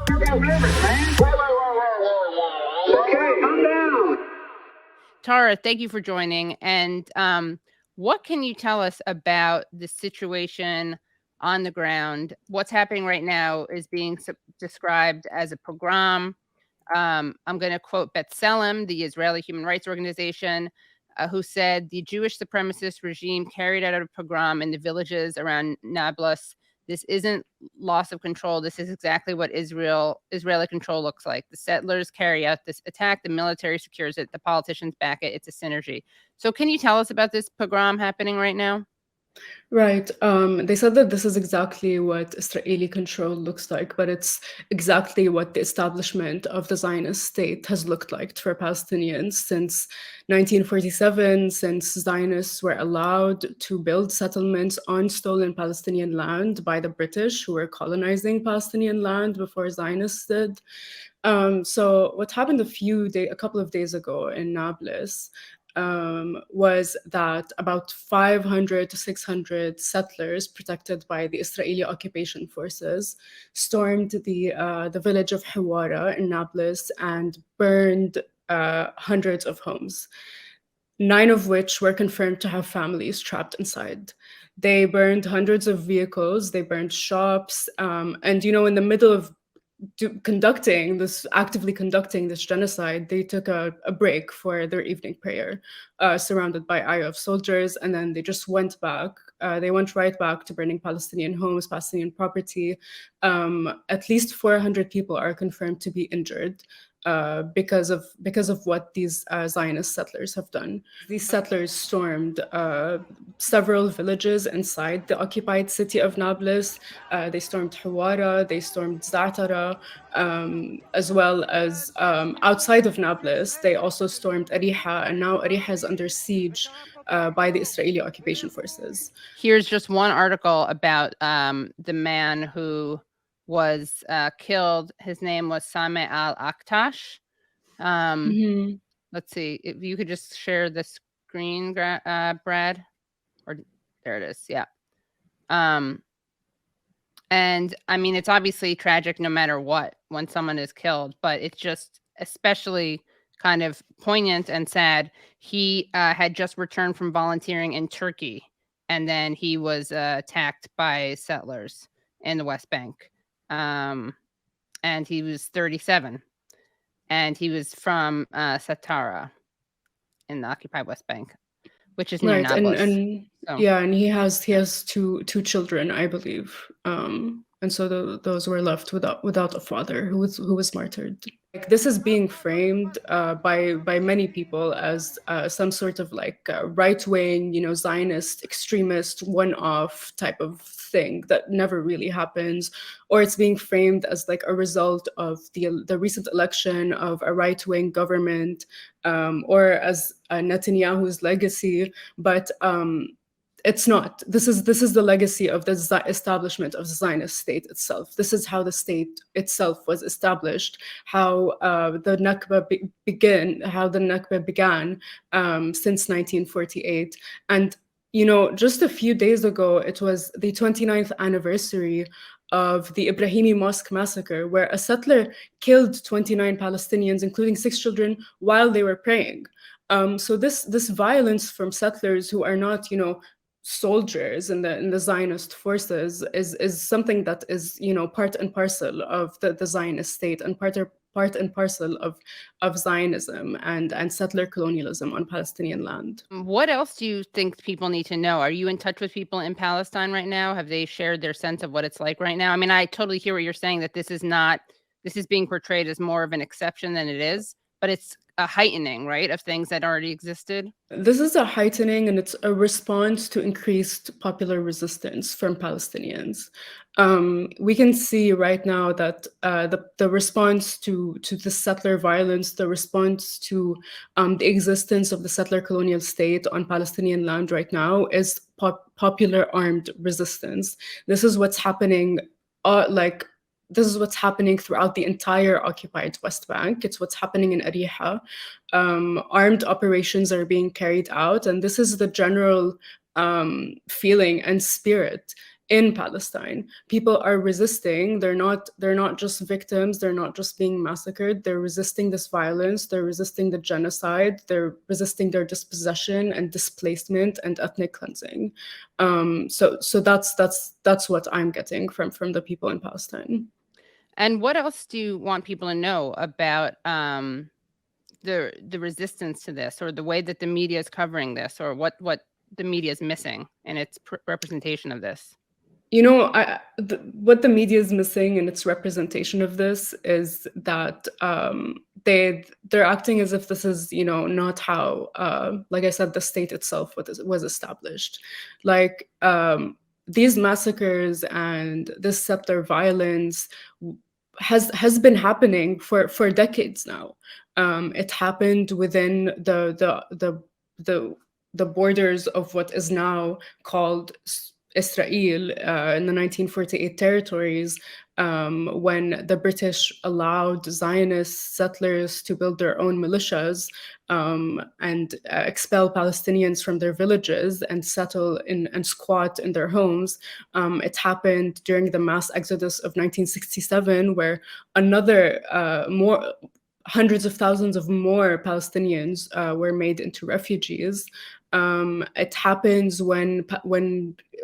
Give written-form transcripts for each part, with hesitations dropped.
You got limits, man. Whoa. Okay, calm down. Tara, thank you for joining. And what can you tell us about the situation on the ground? What's happening right now is being described as a pogrom. I'm going to quote B'Tselem, the Israeli human rights organization, who said the Jewish supremacist regime carried out a pogrom in the villages around Nablus. This isn't loss of control. This is exactly what Israeli control looks like. The settlers carry out this attack. The military secures it. The politicians back it. It's a synergy. So can you tell us about this pogrom happening right now? Right. They said that this is exactly what Israeli control looks like, but it's exactly what the establishment of the Zionist state has looked like for Palestinians since 1947, since Zionists were allowed to build settlements on stolen Palestinian land by the British, who were colonizing Palestinian land before Zionists did. So what happened a couple of days ago in Nablus was that about 500 to 600 settlers protected by the Israeli occupation forces stormed the village of Hawara in Nablus and burned hundreds of homes, 9 of which were confirmed to have families trapped inside. They burned hundreds of vehicles, they burned shops, and in the middle of actively conducting this genocide, they took a break for their evening prayer, surrounded by IOF soldiers, and then they just went back. They went right back to burning Palestinian homes, Palestinian property. At least 400 people are confirmed to be injured because of what these Zionist settlers have done. These settlers stormed several villages inside the occupied city of Nablus. They stormed Hawara, they stormed Za'atara, as well as outside of Nablus, they also stormed Ariha, and now Ariha is under siege by the Israeli occupation forces. Here's just one article about the man who was killed. His name was Sameh al-Aktash. Let's see if you could just share the screen, Brad. Or there it is. Yeah. And I mean, it's obviously tragic no matter what when someone is killed, but it's just especially kind of poignant and sad. He had just returned from volunteering in Turkey, and then he was attacked by settlers in the West Bank. And he was 37, and he was from Satara in the occupied West Bank, which is near Nablus. And he has two children, I believe. And so those were left without a father who was martyred. Like, this is being framed by many people as some sort of right-wing, Zionist extremist one-off type of thing that never really happens, or it's being framed as like a result of the recent election of a right-wing government, or as Netanyahu's legacy, but it's not. This is the legacy of the establishment of the Zionist state itself. This is how the state itself was established, how the Nakba began since 1948. And just a few days ago, it was the 29th anniversary of the Ibrahimi Mosque massacre, where a settler killed 29 Palestinians, including 6 children, while they were praying. So this violence from settlers who are not, soldiers in the Zionist forces is something that is, part and parcel of the Zionist state, and part and parcel of Zionism and settler colonialism on Palestinian land. What else do you think people need to know? Are you in touch with people in Palestine right now? Have they shared their sense of what it's like right now? I mean, I totally hear what you're saying, that this is being portrayed as more of an exception than it is, but it's a heightening, right, of things that already existed? This is a heightening, and it's a response to increased popular resistance from Palestinians. We can see right now that the response to the settler violence, the response to the existence of the settler colonial state on Palestinian land right now is popular armed resistance. This is what's happening, this is what's happening throughout the entire occupied West Bank. It's what's happening in Ariha. Armed operations are being carried out, and this is the general feeling and spirit in Palestine. People are resisting. They're not just victims. They're not just being massacred. They're resisting this violence. They're resisting the genocide. They're resisting their dispossession and displacement and ethnic cleansing. So that's what I'm getting from the people in Palestine. And what else do you want people to know about the resistance to this, or the way that the media is covering this, or what the media is missing in its representation of this? You know, what the media is missing in its representation of this is that they're acting as if this is, you know, not how, like I said, the state itself was established. Like these massacres and this settler violence has been happening for decades now. It happened within the borders of what is now called Israel in the 1948 territories, when the British allowed Zionist settlers to build their own militias and expel Palestinians from their villages and settle in and squat in their homes. It happened during the mass exodus of 1967, where another hundreds of thousands of more Palestinians were made into refugees. It happens when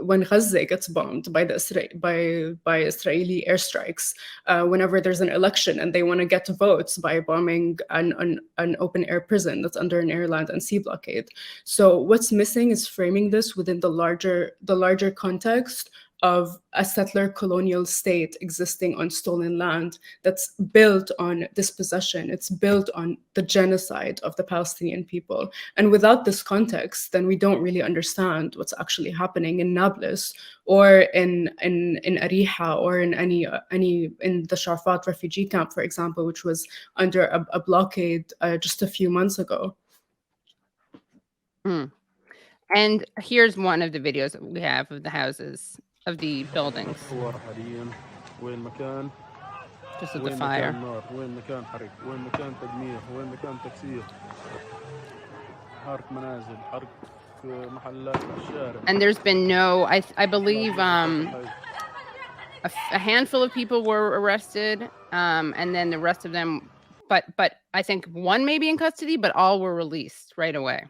Gaza gets bombed by Israeli airstrikes. Whenever there's an election and they want to get votes by bombing an open air prison that's under an air, land, and sea blockade. So what's missing is framing this within the larger context of a settler colonial state existing on stolen land that's built on dispossession. It's built on the genocide of the Palestinian people. And without this context, then we don't really understand what's actually happening in Nablus or in Ariha or in in the Sharfat refugee camp, for example, which was under a blockade just a few months ago. And here's one of the videos that we have of the houses, of the buildings. Just of the fire. And there's been no, I believe a handful of people were arrested, and then the rest of them, but I think one may be in custody, but all were released right away.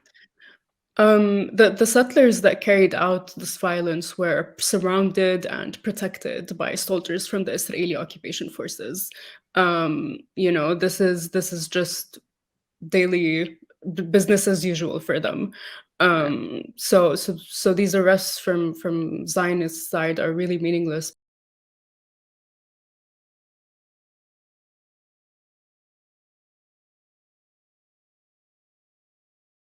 The settlers that carried out this violence were surrounded and protected by soldiers from the Israeli occupation forces. You know, this is just daily business as usual for them. So these arrests from Zionist side are really meaningless